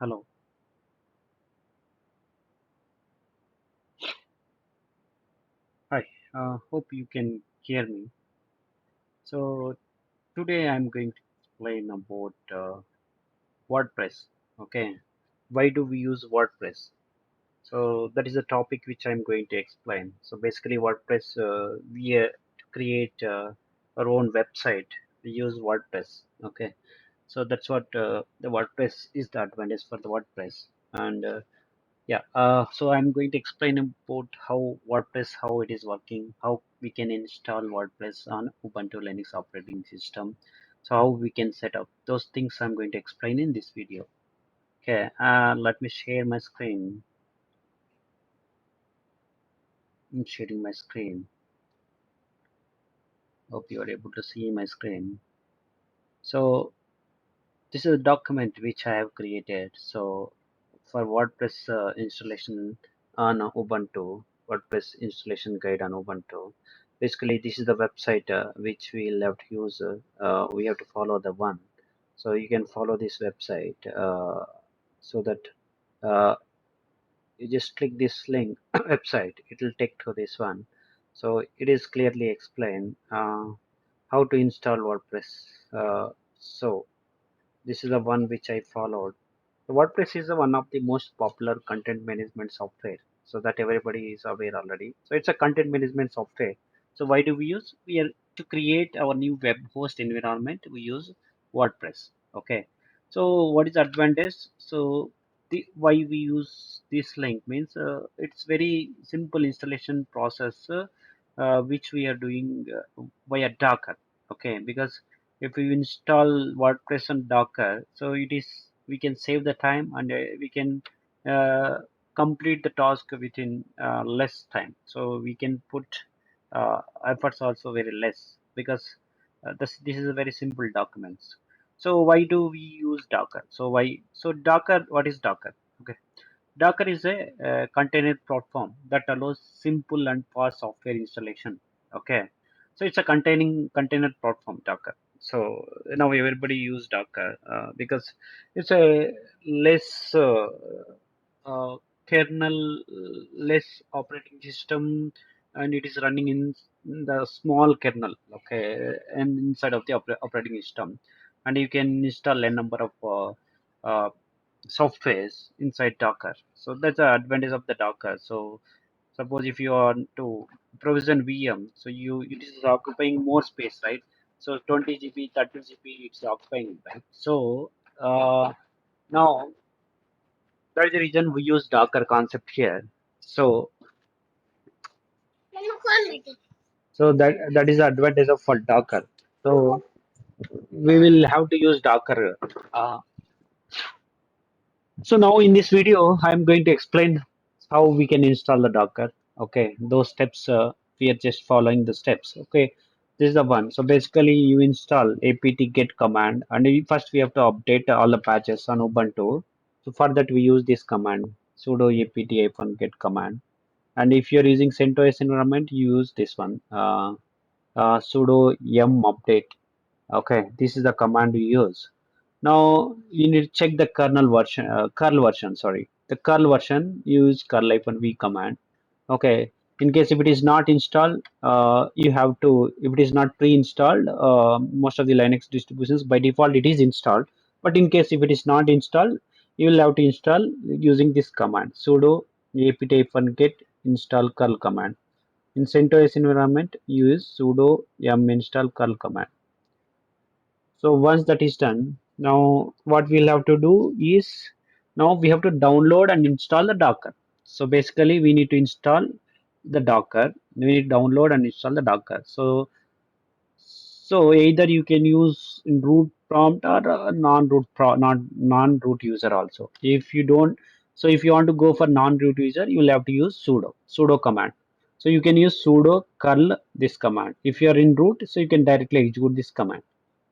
Hello. Hi. Hope you can hear me. So today I'm going to explain about WordPress. Okay. Why do we use WordPress? So that is a topic which I'm going to explain. So basically WordPress, we to create our own website, we use WordPress. Okay. So that's what the WordPress is the advantage for the WordPress. And so I'm going to explain about how WordPress, how it is working, how we can install WordPress on Ubuntu Linux operating system. So how we can set up those things I'm going to explain in this video. Okay, let me share my screen. I'm sharing my screen. Hope you are able to see my screen. So this is a document which I have created. So for WordPress installation on Ubuntu, WordPress installation guide on Ubuntu. Basically, this is the website which we'll have to use. We have to follow the one. So you can follow this website so that uh, you just click this link website. It will take to this one. So it is clearly explained how to install WordPress. So this is the one which I followed. So WordPress is one of the most popular content management software, so that everybody is aware already. So it's a content management software. So why do we use? We are to create our new web host environment. We use WordPress. Okay. So what is the advantage? So the why we use this link means it's very simple installation process which we are doing via Docker. Okay, because if we install WordPress on Docker, so it is we can save the time and we can uh, complete the task within less time. So we can put efforts also very less because this is a very simple documents. So why do we use Docker? So why? So Docker, what is Docker? Okay, Docker is a container platform that allows simple and fast software installation. Okay, so it's a containing container platform, Docker. So now everybody use Docker because it's a less kernel, less operating system, and it is running in the small kernel. Okay, and inside of the operating system, and you can install a number of softwares inside Docker. So that's the advantage of the Docker. So suppose if you want to provision VM, so it is occupying more space, right? So 20 GB, 30 GB, it's occupying, right? So now that is the reason we use Docker concept here. So that is the advantage of for Docker. So we will have to use Docker. So now in this video, I'm going to explain how we can install the Docker. Okay, those steps we are just following the steps. Okay, this is the one. So basically, you install apt get command, and first we have to update all the patches on Ubuntu. So for that, we use this command sudo apt get command. And if you're using CentOS environment, you use this one sudo yum update. Okay, this is the command we use. Now you need to check the kernel version. Sorry, the kernel version. Use curl-v command. Okay, in case if it is not installed, you have to. If it is not pre-installed, most of the Linux distributions by default it is installed. But in case if it is not installed, you will have to install using this command sudo apt-get install curl command. In CentOS environment, use sudo yum install curl command. So once that is done, now what we'll have to do is now we have to download and install the Docker. So basically we need to install the Docker. We need to download and install the Docker. So either you can use in root prompt or not non-root user also. If you don't, so if you want to go for non-root user, you will have to use sudo command. So you can use sudo curl this command. If you are in root, so you can directly execute this command.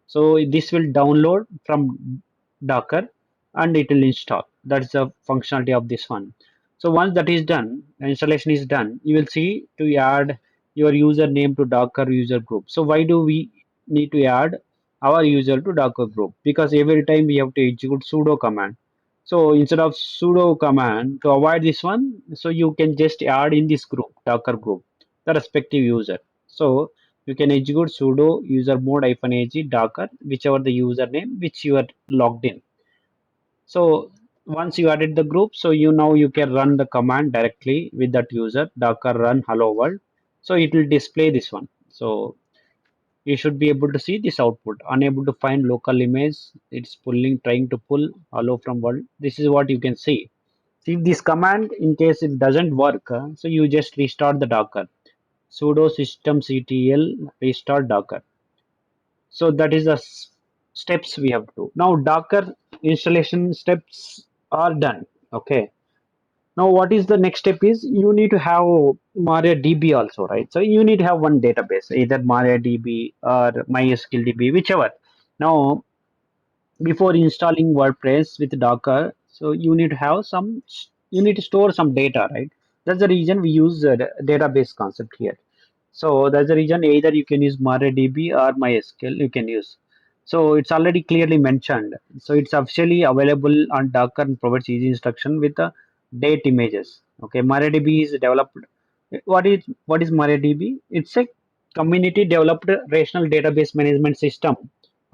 So this will download from Docker and it will install. That's the functionality of this one. So once that is done, the installation is done, you will see to add your username to Docker user group. So why do we need to add our user to Docker group? Because every time we have to execute sudo command. So instead of sudo command, to avoid this one, so you can just add in this group, Docker group, the respective user. So you can execute sudo user mode -ag Docker, whichever the username which you are logged in. So once you added the group, so you can run the command directly with that user, Docker run hello world. So it will display this one. So you should be able to see this output. Unable to find local image, it's pulling, trying to pull hello from world. This is what you can see. If this command, in case it doesn't work, so you just restart the Docker. Sudo systemctl restart Docker. So that is the steps we have to do. Now Docker installation steps are done. Okay. Now what is the next step is you need to have MariaDB also, right? So you need to have one database, either MariaDB or MySQLDB, whichever. Now before installing WordPress with Docker, so you need to have some, you need to store some data, right? That's the reason we use database concept here. So that's the reason either you can use MariaDB or MySQL you can use. So it's already clearly mentioned. So it's officially available on Docker and provides easy instruction with the date images. Okay, MariaDB is developed. What is MariaDB? It's a community developed relational database management system.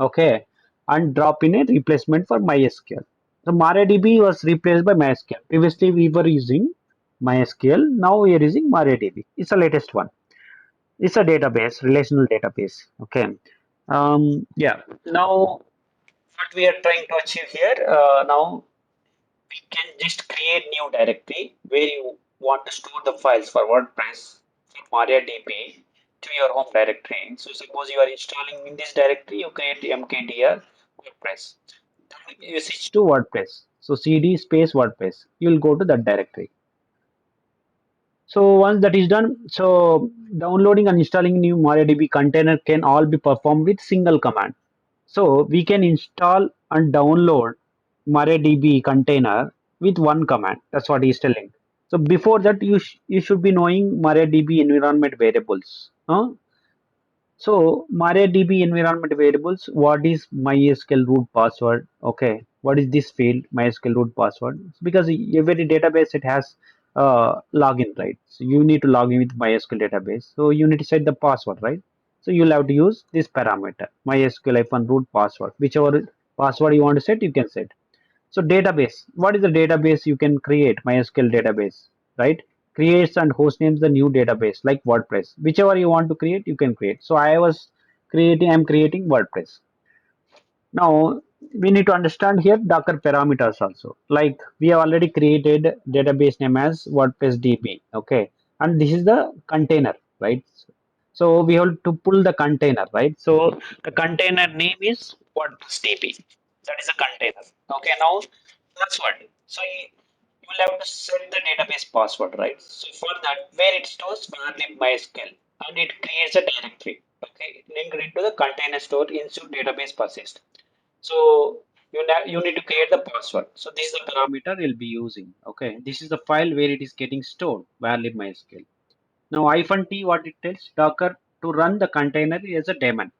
Okay, and drop in a replacement for MySQL. So MariaDB was replaced by MySQL. Previously we were using MySQL. Now we are using MariaDB. It's the latest one. It's a database, relational database. Okay. Yeah. Now what we are trying to achieve here, now we can just create new directory where you want to store the files for WordPress from MariaDB to your home directory. So suppose you are installing in this directory, you create mkdir WordPress. Then you switch to WordPress. So cd space WordPress. You will go to that directory. So once that is done, so downloading and installing new MariaDB container can all be performed with single command. So we can install and download MariaDB container with one command. That's what he's telling. So before that, you should be knowing MariaDB environment variables. Huh? So MariaDB environment variables, what is MySQL root password? Okay, what is this field MySQL root password? Because every database it has login, right? So you need to log in with MySQL database. So you need to set the password, right? So you'll have to use this parameter MySQL root password. Whichever password you want to set, you can set. So database, what is the database you can create? MySQL database, right? Creates and host names the new database like WordPress. Whichever you want to create, you can create. So I'm creating WordPress. Now we need to understand here Docker parameters also. Like we have already created database name as WordPress DB. Okay. And this is the container, right? So we have to pull the container, right? So the container name is WordPress DB. That is a container. Okay. Now password. So you will have to set the database password, right? So for that, where it stores varlib MySQL and it creates a directory. Okay, linked into the container store inside database persist. So you need to create the password. So this is the parameter we'll be using. Okay, this is the file where it is getting stored, varlib MySQL. Now -t what it tells Docker to run the container as a daemon.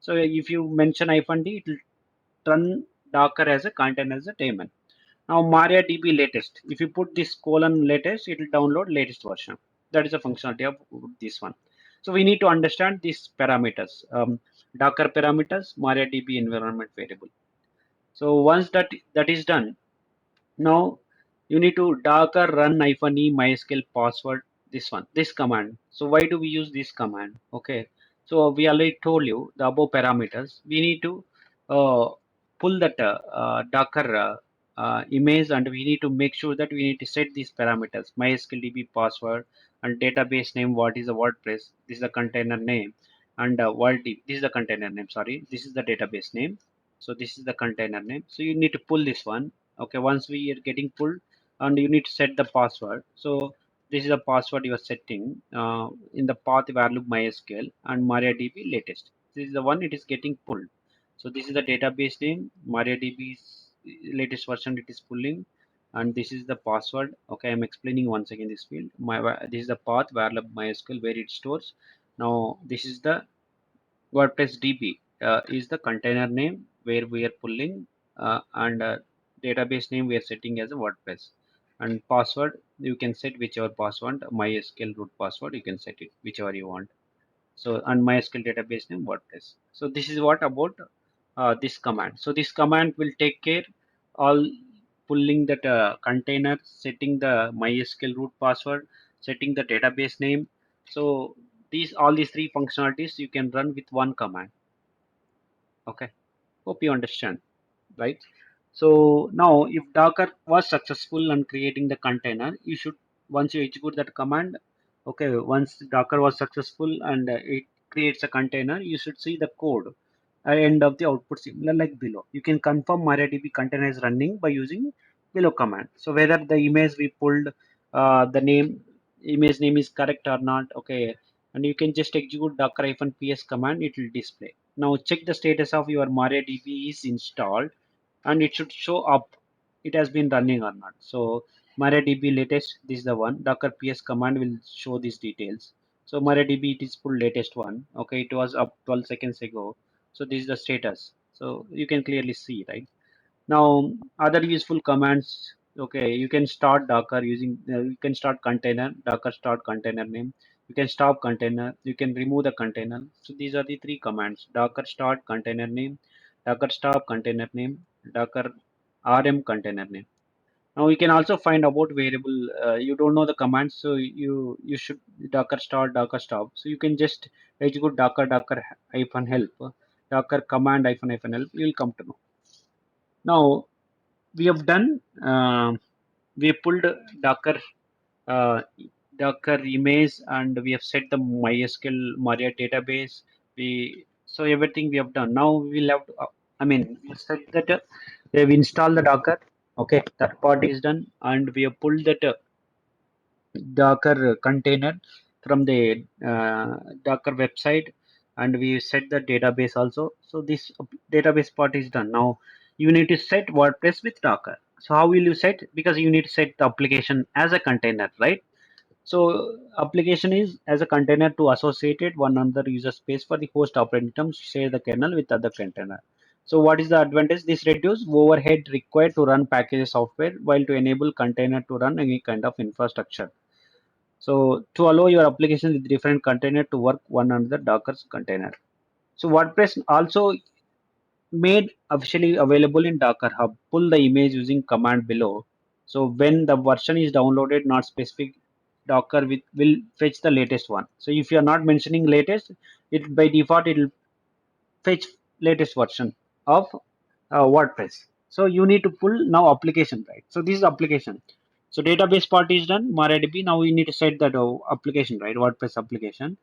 So if you mention -t, it will run Docker as a container as a daemon. Now MariaDB latest. If you put this colon latest, it will download latest version. That is a functionality of this one. So we need to understand these parameters. Docker parameters, MariaDB environment variable. So once that is done, now you need to docker run -e MySQL password. This command. So why do we use this command? Okay. So we already told you the above parameters. We need to uh, pull that Docker image, and we need to make sure that we need to set these parameters: MySQL DB password and database name. What is the WordPress? This is the container name, and this is the container name. Sorry, this is the database name. So this is the container name. So you need to pull this one. Okay, once we are getting pulled, and you need to set the password. So this is the password you are setting in the path value MySQL and MariaDB latest. This is the one it is getting pulled. So this is the database name, MariaDB's latest version it is pulling, and this is the password. Okay, I'm explaining once again this field. This is the path value MySQL where it stores. Now this is the WordPress DB is the container name where we are pulling and database name we are setting as a WordPress, and password you can set whichever password, MySQL root password you can set it whichever you want. So and MySQL database name WordPress. So this is what about this command. So this command will take care all pulling that container, setting the MySQL root password, setting the database name. So these all these three functionalities you can run with one command. Okay, hope you understand, right? So now if Docker was successful in creating the container, you should once you execute that command, okay, once Docker was successful and it creates a container, you should see the code at end of the output similar like below. You can confirm MariaDB container is running by using below command. So whether the image we pulled, the image name is correct or not, okay, and you can just execute docker-ps command, it will display. Now check the status of your MariaDB is installed and it should show up it has been running or not. So MariaDB latest, this is the one. Docker ps command will show these details. So MariaDB it is full latest one. Okay, it was up 12 seconds ago. So this is the status. So you can clearly see, right? Now other useful commands. Okay, you can start Docker using you can start container, Docker start container name. You can stop container. You can remove the container. So these are the three commands: Docker start container name, Docker stop container name, Docker rm container name. Now you can also find about variable. You don't know the commands, so you should Docker start, Docker stop. So you can just execute Docker hyphen help, Docker command hyphen help. You will come to know. Now we have done. We pulled Docker uh, Docker image and we have set the MySQL Maria database. We so everything we have done. Now we'll have to. I mean, we set that we have installed the Docker. Okay, that part is done, and we have pulled that Docker container from the Docker website, and we set the database also. So this database part is done. Now you need to set WordPress with Docker. So how will you set? Because you need to set the application as a container, right? So application is as a container to associated one another user space for the host operating system share the kernel with other container. So what is the advantage? This reduce overhead required to run package software while to enable container to run any kind of infrastructure. So to allow your application with different container to work one under the Docker's container. So WordPress also made officially available in Docker Hub. Pull the image using command below. So when the version is downloaded, not specific, Docker will fetch the latest one. So if you are not mentioning latest, it by default it will fetch latest version of WordPress. So you need to pull now application, right? So this is application. So database part is done. MariaDB. Now we need to set that application, right? WordPress application.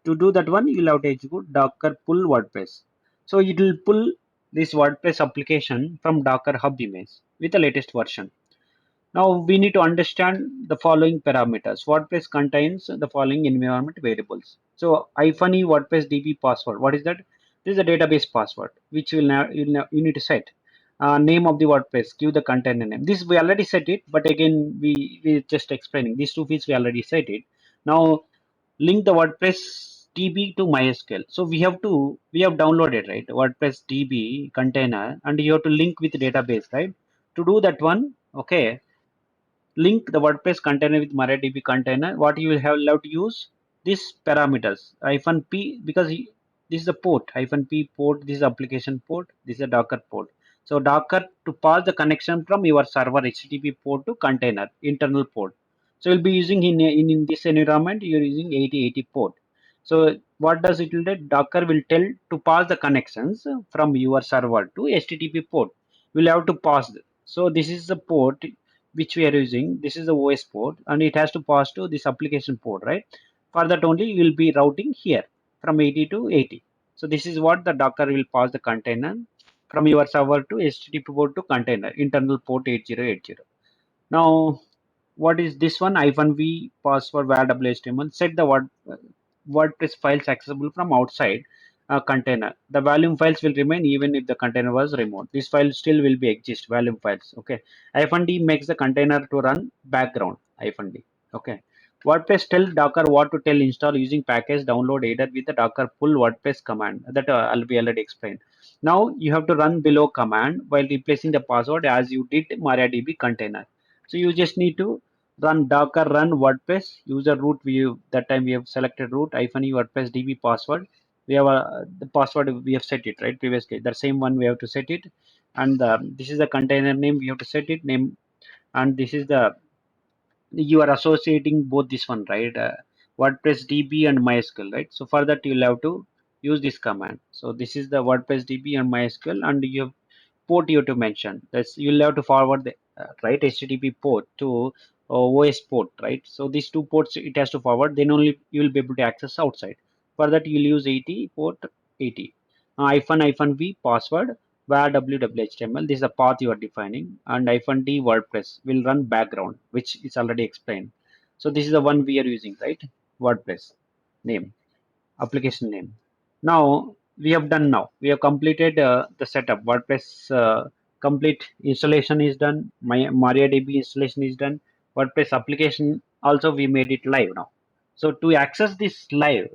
To do that one, you'll have to execute Docker pull WordPress. So it will pull this WordPress application from Docker Hub image with the latest version. Now we need to understand the following parameters. WordPress contains the following environment variables. So hyphen e WordPress DB password. What is that? This is a database password which you need to set. Name of the WordPress. Give the container name. This we already set it, but again we just explaining these two fields we already set it. Now link the WordPress DB to MySQL. So we have downloaded right WordPress DB container and you have to link with database right. To do that one, okay, link the WordPress container with MariaDB container. What you will have allowed to use these parameters hyphen p because this is the port hyphen p port. This is application port. This is a Docker port. So Docker to pass the connection from your server HTTP port to container internal port. So you'll be using in this environment you're using 8080 port. So what does it will do? Docker will tell to pass the connections from your server to HTTP port. We'll have to pass. So this is the port which we are using. This is the OS port and it has to pass to this application port, right? For that only you will be routing here from 80 to 80. So this is what the Docker will pass the container from your server to HTTP port to container internal port 8080. Now what is this one? Hyphen v password var WHTML. Set the WordPress files accessible from outside a container. The volume files will remain even if the container was removed. This file still will be exist. Volume files. Okay. Hyphen d makes the container to run background. Hyphen d. Okay. WordPress tell Docker what to tell install using package download either with the Docker pull WordPress command that I'll be already explained. Now you have to run below command while replacing the password as you did MariaDB container. So you just need to run docker run WordPress user root. That time we have selected root hyphen e WordPress DB password. We have the password we have set it right previously. The same one we have to set it, and this is the container name we have to set it name, and this is the you are associating both this one right WordPress DB and MySQL right. So for that you'll have to use this command. So this is the WordPress DB and MySQL, and you have port you have to mention. That's you'll have to forward the right HTTP port to OS port right. So these two ports it has to forward, then only you will be able to access outside. For that you'll use 80 port 80 hyphen v password where www.html. This is the path you are defining, and hyphen d WordPress will run background, which is already explained. So this is the one we are using, right? WordPress name, application name. Now we have done. Now we have completed the setup. WordPress complete installation is done. My MariaDB installation is done. WordPress application also we made it live now. So to access this live,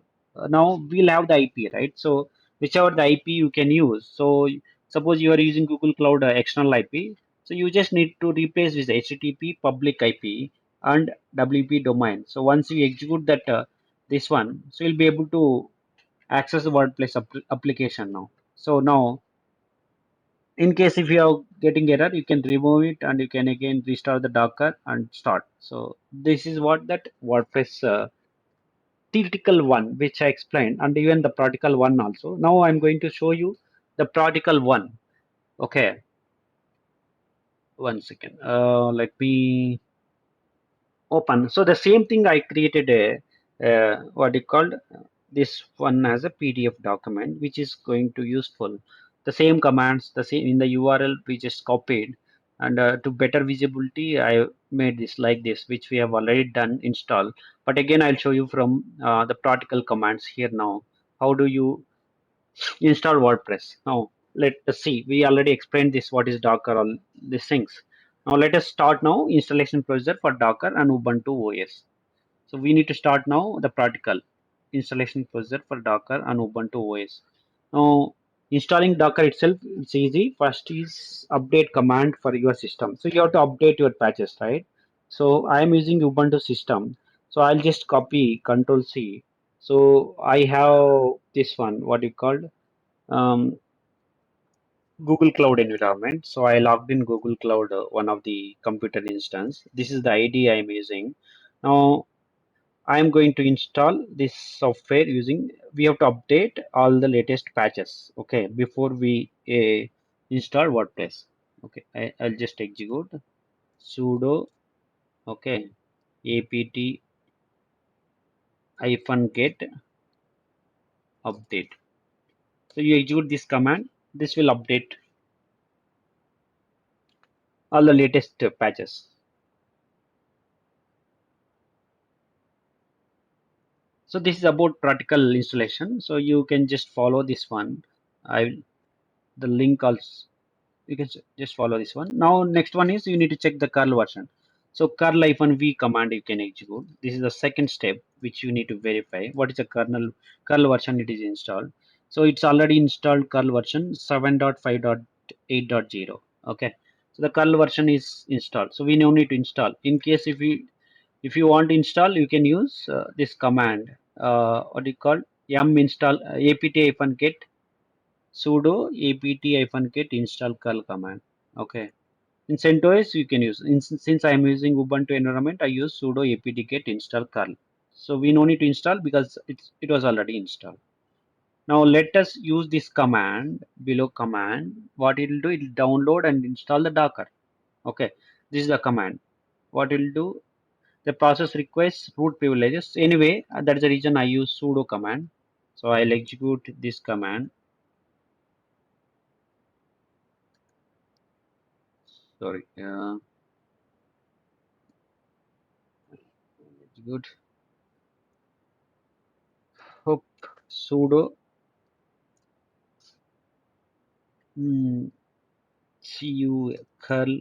now we'll have the IP, right? So whichever the IP you can use. So suppose you are using Google Cloud external IP. So you just need to replace this HTTP public IP and WP domain. So once you execute that this one, so you'll be able to access the WordPress application now. So now in case if you are getting error, you can remove it and you can again restart the Docker and start. So this is what that WordPress theoretical one which I explained, and even the practical one also. Now I'm going to show you the practical one. Okay, one second. Let me open. So the same thing I created a what you called this one as a PDF document, which is going to useful. The same commands, the same in the URL we just copied, and to better visibility, I made this like this, which we have already done install. But again, I'll show you from the practical commands here now. How do you install WordPress? Now let us see. We already explained this. What is Docker? All these things. Now let us start now installation procedure for Docker and Ubuntu OS. So we need to start now the practical installation procedure for Docker and Ubuntu OS. Now installing Docker itself it's easy. First is update command for your system. So you have to update your patches, right? So I am using Ubuntu system. So I'll just copy Control C. So I have this one. What you called Google Cloud environment. So I logged in Google Cloud, one of the computer instance. This is the ID I am using. Now I am going to install this software using, we have to update all the latest patches, okay, before we install WordPress. Okay, I'll just execute sudo, okay, apt hyphen get update. So you execute this command, this will update all the latest patches. So this is about practical installation. So you can just follow this one. I the link also you can just follow this one. Now next one is you need to check the curl version. So curl hyphen v command you can execute. This is the second step which you need to verify what is the curl version it is installed. So it's already installed curl version 7.5.8.0. Okay, so the curl version is installed. So we no need to install. In case if you want to install, you can use this command. What do you call yum install apt hyphen get sudo apt-get install curl command. Okay. In CentOS, you can use. Since I am using Ubuntu environment, I use sudo apt-get install curl. So we no need to install because it was already installed. Now let us use this command below command. What it will do, it will download and install the Docker. Okay. This is the command. What it will do, the process requests root privileges. Anyway, that is the reason I use sudo command. So I'll execute this command. Sorry. Execute. Hope sudo cu curl.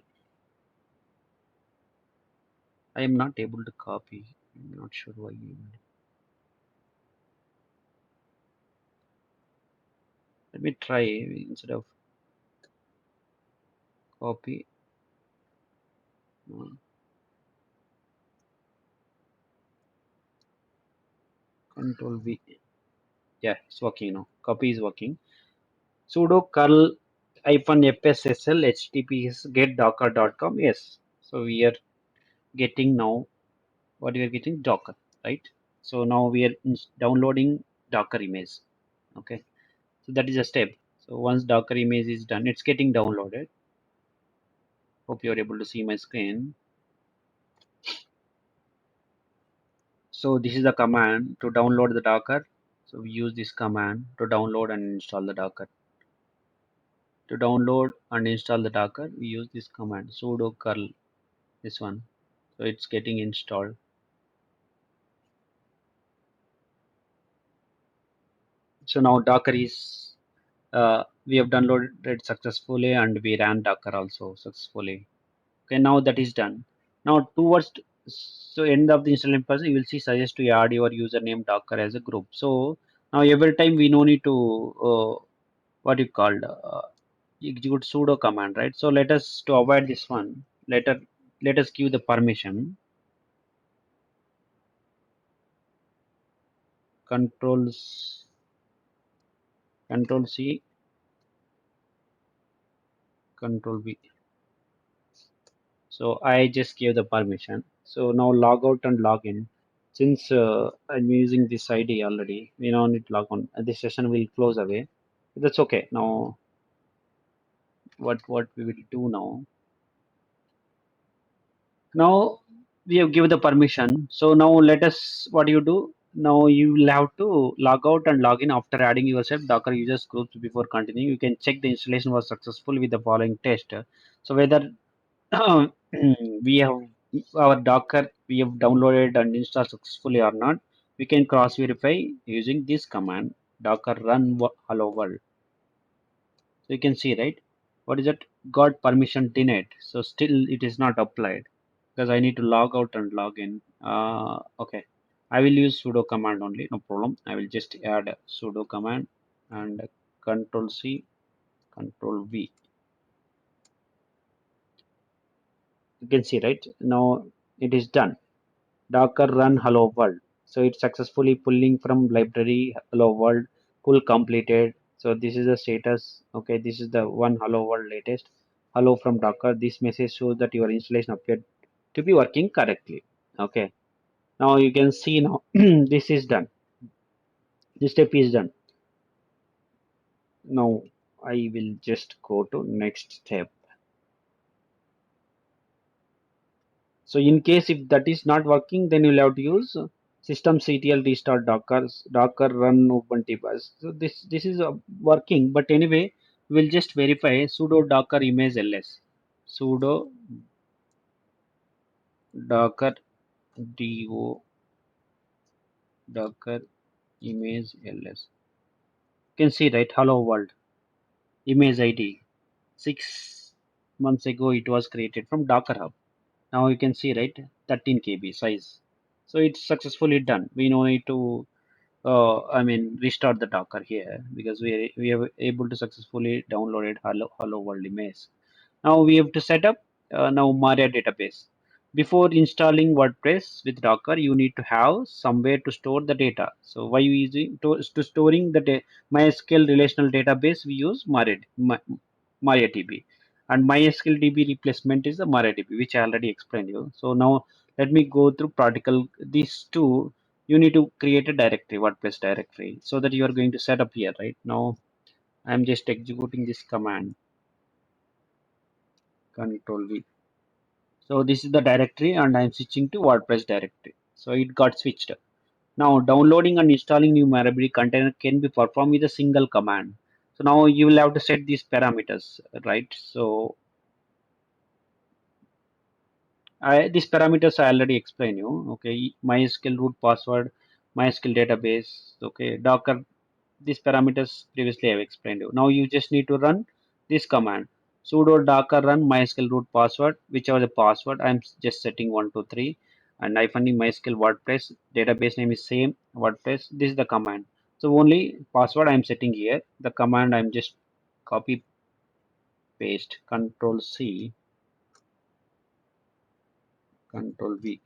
I am not able to copy. I'm not sure why. Let me try instead of copy. uh, Control V. Yeah, it's working now. Copy is working. Sudo curl hyphen fssl https get docker.com. Yes, so we are getting now what we are getting docker, right? So now we are downloading docker image. Okay, so that is a step. So once docker image is done, it's getting downloaded. Hope you are able to see my screen. So this is the command to download the docker. So we use this command to download and install the docker. To download and install the docker, we use this command sudo curl, this one. So it's getting installed. So now docker is we have downloaded it successfully and we ran docker also successfully. Okay, now that is done. Now towards, so end of the installation process, you will see suggest to add your username docker as a group. So now every time we no need to what you called execute sudo command, right? So let us, to avoid this one, let us give the permission controls control C, control V. So I just gave the permission. So now log out and log in. Since I'm using this ID already, we don't need to log on. This session will close away. That's okay. Now what we will do now? Now we have given the permission. So now let us, what you do? Now you will have to log out and log in after adding yourself Docker users groups. Before continuing, you can check the installation was successful with the following test. So whether we have our Docker, we have downloaded and installed successfully or not, we can cross verify using this command docker run hello world. So you can see, right? What is it? Got permission denied. So still it is not applied because I need to log out and log in. Okay. I will use sudo command only, no problem. I will just add sudo command and control C, control V. You can see, right? Now it is done. Docker run hello world. So it's successfully pulling from library hello world, pull completed. So this is the status. Okay, this is the one hello world latest. Hello from Docker. This message shows that your installation appeared to be working correctly. Okay. Now you can see now this is done. This step is done. Now I will just go to next step. So in case if that is not working, then you'll have to use systemctl restart docker run ubuntu. So this is working, but anyway, we'll just verify sudo docker image ls, sudo docker do docker image ls. You can see, right? Hello world image id 6 months ago it was created from Docker Hub. Now you can see, right, 13 KB size. So it's successfully done. We no need to I mean restart the Docker here because we are able to successfully download it hello world image. Now we have to set up now Maria database. Before installing WordPress with Docker, you need to have somewhere to store the data. So why you using to storing the MySQL relational database? We use MariaDB, and MySQL replacement is the MariaDB, which I already explained you. So now let me go through practical. These two, you need to create a directory, WordPress directory, so that you are going to set up here. Right now, I'm just executing this command, Control V. So this is the directory and I'm switching to WordPress directory. So it got switched. Now downloading and installing new MariaDB container can be performed with a single command. So now you will have to set these parameters, right? So these parameters I already explained you. Okay, MySQL root password, MySQL database. Okay, Docker. These parameters previously I have explained you. Now you just need to run this command sudo docker run mysql root password, whichever the password. I'm just setting 123 and I finding mysql WordPress database name is same WordPress. This is the command So only password I'm setting here. The command I'm just copy paste Control C, Control V.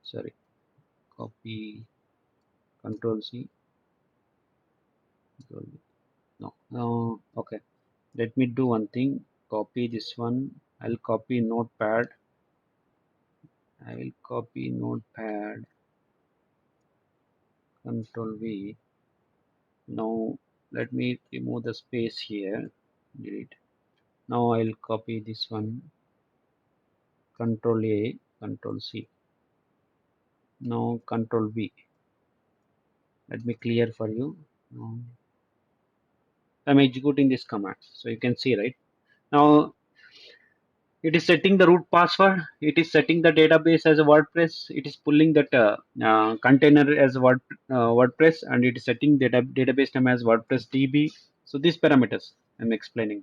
Sorry, copy Control C, Control V. No, no. Okay. Let me do one thing. Copy this one. I'll copy Notepad. I will copy Notepad. Control V. Now let me remove the space here. Delete. Now I'll copy this one. Control A. Control C. Now Control V. Let me clear for you. Now I'm executing this command. So you can see, right? Now it is setting the root password. It is setting the database as a WordPress. It is pulling that container as WordPress, and it is setting database name as WordPress DB. So these parameters I'm explaining.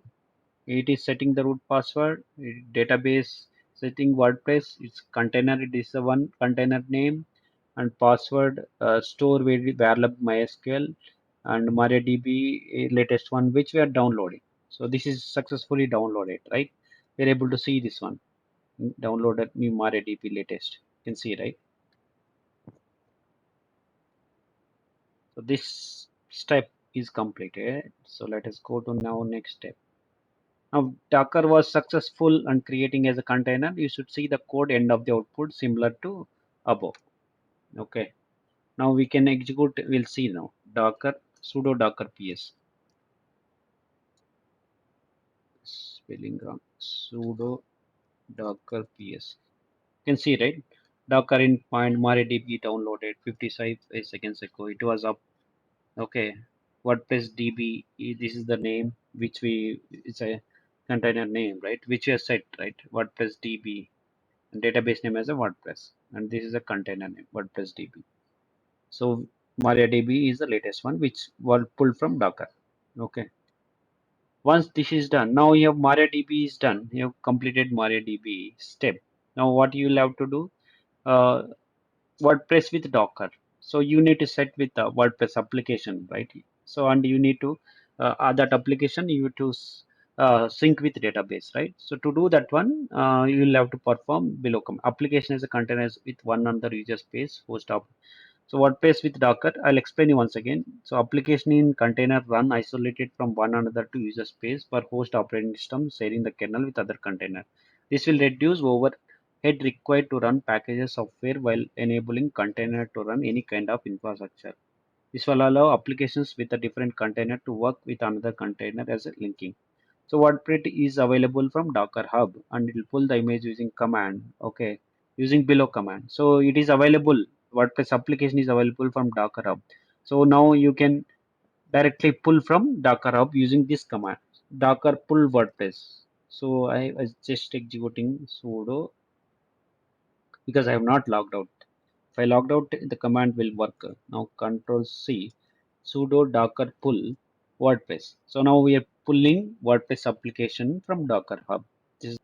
It is setting the root password, database setting WordPress, its container, it is the one container name, and password, store variable MySQL, and MariaDB, latest one which we are downloading. So this is successfully downloaded, right? We're able to see this one downloaded new MariaDB latest. You can see, right? So this step is completed. So let us go to now next step. Now Docker was successful and creating as a container. You should see the code end of the output similar to above. Okay. Now we can execute. We'll see now. Docker sudo docker ps. Spelling wrong. Sudo docker ps. You can see, right? Docker in point MariaDB downloaded 55 seconds ago. It was up. Okay. WordPress DB. This is the name which we. It's a container name, right? Which we have set, right? WordPress DB. Database name as a WordPress, and this is a container name WordPress DB. So MariaDB is the latest one which was pulled from Docker. Okay. Once this is done, now you have MariaDB is done. You have completed MariaDB step. Now what you will have to do? Uh, WordPress with Docker. So you need to set with the WordPress application, right? So and you need to that application you have to sync with database, right? So to do that one, you will have to perform below application as a container with one under user space host up. So WordPress with Docker, I'll explain you once again. So application in container run isolated from one another to user space per host operating system sharing the kernel with other container. This will reduce overhead required to run packages software while enabling container to run any kind of infrastructure. This will allow applications with a different container to work with another container as a linking. So WordPress is available from Docker Hub and it will pull the image using command. Okay, using below command. So it is available. WordPress application is available from Docker Hub. So now you can directly pull from Docker Hub using this command. Docker pull WordPress. So I was just executing sudo because I have not logged out. If I logged out, the command will work. Now Control C, sudo docker pull WordPress. So now we are pulling WordPress application from Docker Hub. This is